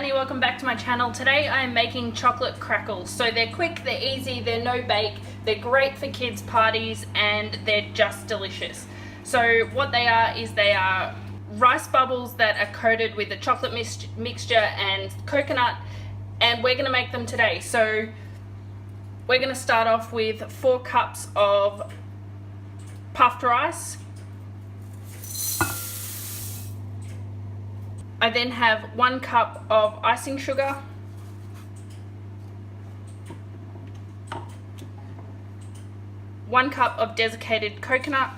Danny, welcome back to my channel. Today I am making chocolate crackles. So they're quick, they're easy, they're no bake, they're great for kids' parties, and they're just delicious. So what they are is they are rice bubbles that are coated with a chocolate mixture and coconut, and we're going to make them today. So we're going to start off with 4 cups of puffed rice. I then have 1 cup of icing sugar, 1 cup of desiccated coconut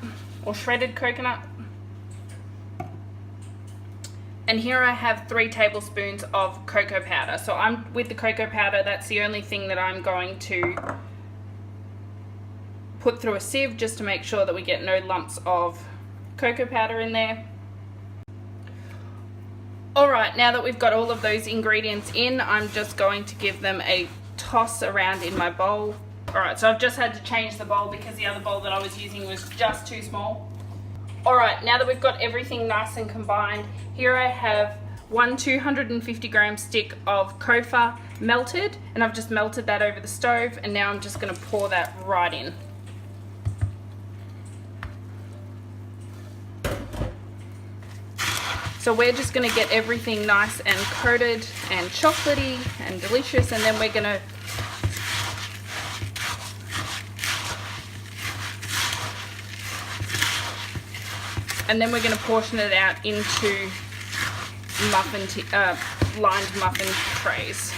or shredded coconut, and here I have 3 tablespoons of cocoa powder. So I'm with the cocoa powder, that's the only thing that I'm going to put through a sieve just to make sure that we get no lumps of cocoa powder in there. Alright, now that we've got all of those ingredients in, I'm just going to give them a toss around in my bowl. Alright, so I've just had to change the bowl because the other bowl that I was using was just too small. Alright, now that we've got everything nice and combined, here I have 1 250 gram stick of Copha melted, and I've just melted that over the stove, and now I'm just going to pour that right in. So we're just going to get everything nice and coated and chocolatey and delicious, and then we're going to portion it out into lined muffin trays.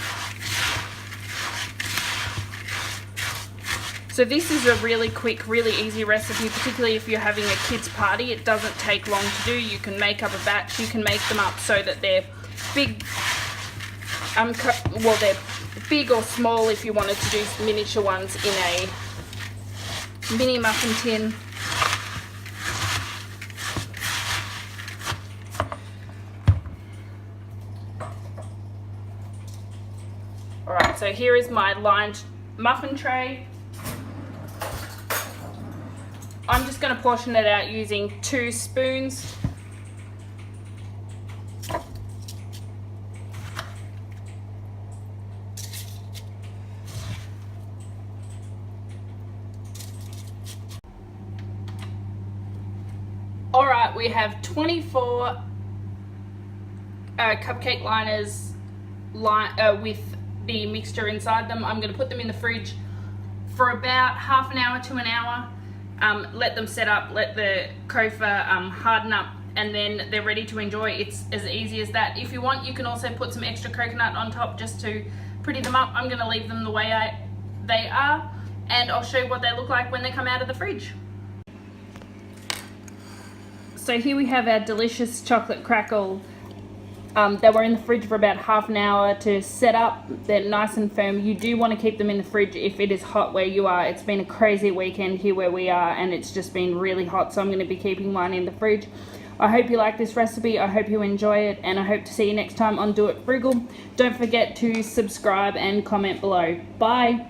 So this is a really quick, really easy recipe, particularly if you're having a kids' party. It doesn't take long to do. You can make up a batch. You can make them up so that they're big. Well, they're big or small if you wanted to do miniature ones in a mini muffin tin. All right, so here is my lined muffin tray. I'm just going to portion it out using 2 spoons. Alright, we have 24 cupcake liners with the mixture inside them. I'm going to put them in the fridge for about half an hour to an hour. Let them set up, let the Copha harden up, and then they're ready to enjoy. It's as easy as that. If you want, you can also put some extra coconut on top just to pretty them up. I'm going to leave them the way they are, and I'll show you what they look like when they come out of the fridge. So here we have our delicious chocolate crackle. They were in the fridge for about half an hour to set up. They're nice and firm. You do want to keep them in the fridge if it is hot where you are. It's been a crazy weekend here where we are, and it's just been really hot, so I'm going to be keeping mine in the fridge. I hope you like this recipe. I hope you enjoy it, and I hope to see you next time on Do It Frugal. Don't forget to subscribe and comment below. Bye!